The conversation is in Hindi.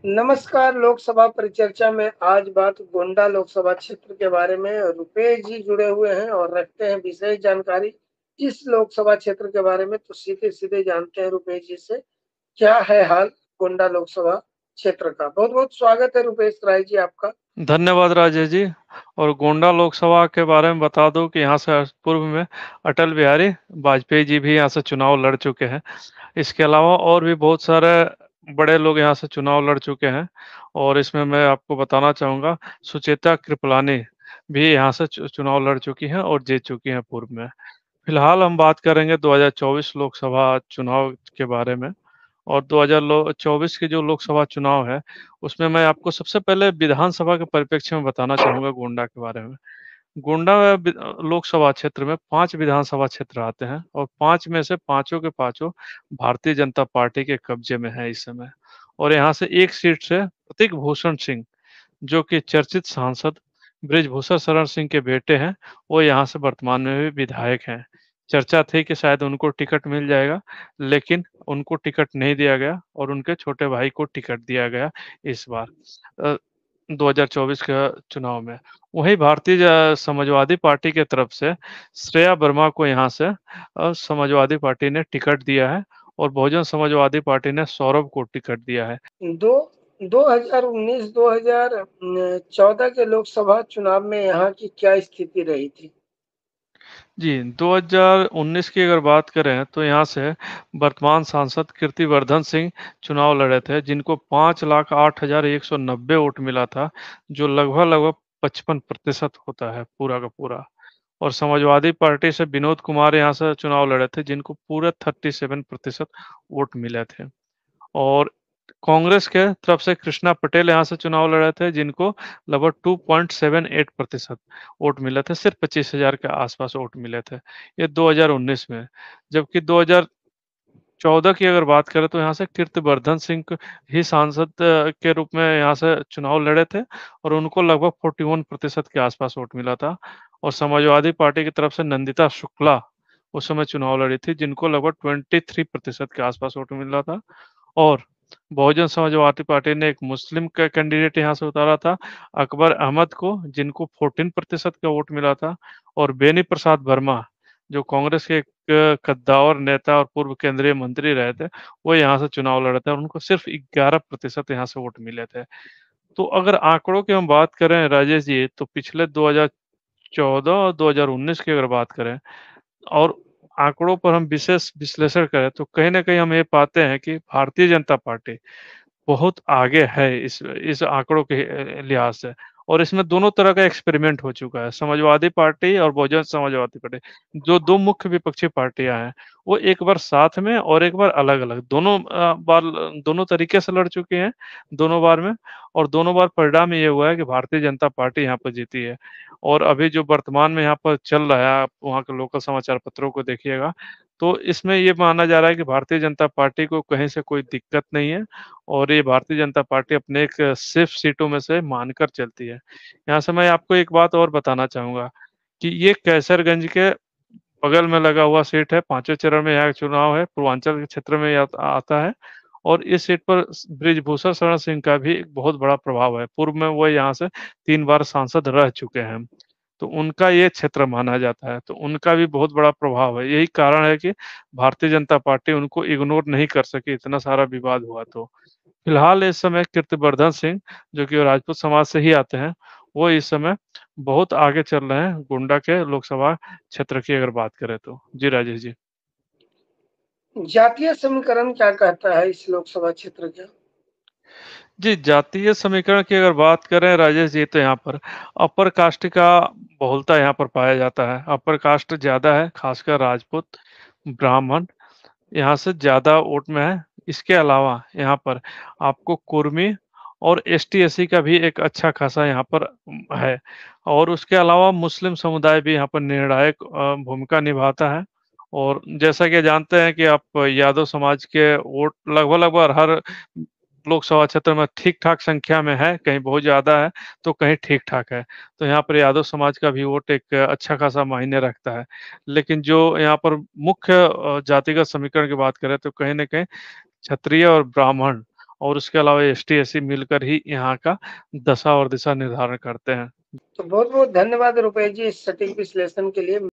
नमस्कार, लोकसभा परिचर्चा में आज बात गोंडा लोकसभा क्षेत्र के बारे में। रुपेश जी जुड़े हुए हैं और रखते हैं विशेष जानकारी इस लोकसभा क्षेत्र के बारे में। तो सीधे-सीधे जानते हैं रुपेश जी से, क्या है हाल गोंडा लोकसभा क्षेत्र का? बहुत-बहुत स्वागत है रुपेश राय जी आपका। धन्यवाद राजेश जी। और गोंडा लोकसभा के बारे में बता दूं कि यहाँ से पूर्व में अटल बिहारी वाजपेयी जी भी यहाँ से चुनाव लड़ चुके हैं। इसके अलावा और भी बहुत सारे बड़े लोग यहाँ से चुनाव लड़ चुके हैं। और इसमें मैं आपको बताना चाहूँगा, सुचेता कृपलानी भी यहाँ से चुनाव लड़ चुकी हैं और जीत चुकी हैं पूर्व में। फिलहाल हम बात करेंगे 2024 लोकसभा चुनाव के बारे में। और 2024 के जो लोकसभा चुनाव है, उसमें मैं आपको सबसे पहले विधानसभा के परिप्रेक्ष्य में बताना चाहूँगा गोंडा के बारे में। गोंडा लोकसभा क्षेत्र में 5 विधानसभा क्षेत्र आते हैं और 5 में से पाँचों के पाँचों भारतीय जनता पार्टी के कब्जे में है इस समय। और यहाँ से एक सीट से प्रतीक भूषण सिंह, जो कि चर्चित सांसद बृजभूषण शरण सिंह के बेटे हैं, वो यहाँ से वर्तमान में भी विधायक हैं। चर्चा थी कि शायद उनको टिकट मिल जाएगा, लेकिन उनको टिकट नहीं दिया गया और उनके छोटे भाई को टिकट दिया गया इस बार 2024 के चुनाव में। वहीं भारतीय समाजवादी पार्टी की तरफ से श्रेया वर्मा को यहाँ से समाजवादी पार्टी ने टिकट दिया है और बहुजन समाजवादी पार्टी ने सौरभ को टिकट दिया है। दो 2019-2014 के लोकसभा चुनाव में यहाँ की क्या स्थिति रही थी? जी, 2019 की अगर बात करें तो यहाँ से वर्तमान सांसद कीर्तिवर्धन सिंह चुनाव लड़े थे, जिनको 5,08,190 वोट मिला था, जो लगभग-लगभग 55% होता है पूरा का पूरा। और समाजवादी पार्टी से विनोद कुमार यहाँ से चुनाव लड़े थे, जिनको पूरे 37% वोट मिले थे। और कांग्रेस के तरफ से कृष्णा पटेल यहाँ से चुनाव लड़े थे, जिनको लगभग 2.78% वोट मिले थे, सिर्फ 25,000 के आसपास वोट मिले थे। ये 2019 में। जबकि 2014 की अगर बात करें तो यहाँ से कीर्तिवर्धन सिंह ही सांसद के रूप में यहाँ से चुनाव लड़े थे और उनको लगभग 41% के आसपास वोट मिला था। और समाजवादी पार्टी की तरफ से नंदिता शुक्ला उस समय चुनाव लड़ी थी, जिनको लगभग 23% के आसपास वोट मिला था। और बहुजन समाजवादी पार्टी ने एक मुस्लिम का कैंडिडेट यहाँ से उतारा था, अकबर अहमद को, जिनको 14% का वोट मिला था। और बेनी प्रसाद वर्मा, जो कांग्रेस के एक कद्दावर नेता और पूर्व केंद्रीय मंत्री रहे थे, वो यहाँ से चुनाव लड़े थे और उनको सिर्फ 11% यहाँ से वोट मिले थे। तो अगर आंकड़ों की हम बात करें राजेश जी, तो पिछले 2014 और 2019 की अगर बात करें और आंकड़ों पर हम विशेष विश्लेषण करें, तो कहीं न कहीं हम ये पाते हैं कि भारतीय जनता पार्टी बहुत आगे है इस आंकड़ों के लिहाज से। और इसमें दोनों तरह का एक्सपेरिमेंट हो चुका है। समाजवादी पार्टी और बहुजन समाजवादी पार्टी, जो 2 मुख्य विपक्षी पार्टियाँ हैं, वो एक बार साथ में और एक बार अलग-अलग दोनों बार दोनों तरीके से लड़ चुकी हैं, दोनों बार में। और दोनों बार परिणाम ये हुआ है कि भारतीय जनता पार्टी यहाँ पर जीती है। और अभी जो वर्तमान में यहाँ पर चल रहा है, आप वहाँ के लोकल समाचार पत्रों को देखिएगा, तो इसमें ये माना जा रहा है कि भारतीय जनता पार्टी को कहीं से कोई दिक्कत नहीं है और ये भारतीय जनता पार्टी अपने एक सेफ सीटों में से मानकर चलती है। यहाँ से मैं आपको एक बात और बताना चाहूँगा कि ये कैसरगंज के बगल में लगा हुआ सीट है, 5वें चरण में यहाँ चुनाव है, पूर्वांचल के क्षेत्र में ये आता है। और इस सीट पर बृजभूषण शरण सिंह का भी एक बहुत बड़ा प्रभाव है। पूर्व में वो यहाँ से 3 बार सांसद रह चुके हैं। तो उनका ये क्षेत्र माना जाता है, तो उनका भी बहुत बड़ा प्रभाव है। यही कारण है कि भारतीय जनता पार्टी उनको इग्नोर नहीं कर सकी, इतना सारा विवाद हुआ तो। फिलहाल इस समय कीर्तिवर्धन सिंह, जो कि राजपूत समाज से ही आते हैं, वो इस समय बहुत आगे चल रहे हैं गोंडा के लोकसभा क्षेत्र की अगर बात करें तो। जी, राजेश जी। जातीय समीकरण क्या कहता है इस लोकसभा क्षेत्र का? जी, जातीय समीकरण की अगर बात करें राजेश जी, तो यहाँ पर अपर कास्ट का बहुलता यहाँ पर पाया जाता है। अपर कास्ट ज़्यादा है, खासकर राजपूत, ब्राह्मण यहाँ से ज़्यादा वोट में है। इसके अलावा यहाँ पर आपको कुर्मी और एसटी-एससी का भी एक अच्छा खासा यहाँ पर है। और उसके अलावा मुस्लिम समुदाय भी यहाँ पर निर्णायक भूमिका निभाता है। और जैसा कि जानते हैं कि आप यादव समाज के वोट लगभग-लगभग हर लोकसभा क्षेत्र में ठीक-ठाक संख्या में है, कहीं बहुत ज़्यादा है, तो कहीं ठीक-ठाक है। तो यहाँ पर यादव समाज का भी वोट एक अच्छा खासा मायने रखता है। लेकिन जो यहाँ पर मुख्य जातिगत समीकरण की बात करें तो कहीं न कहीं क्षत्रिय और ब्राह्मण और उसके अलावा एसटी एससी मिलकर ही यहाँ का दशा और दिशा निर्धारण करते हैं। तो बहुत बहुत धन्यवाद रुपेश जी इस सटीक विश्लेषण के लिए।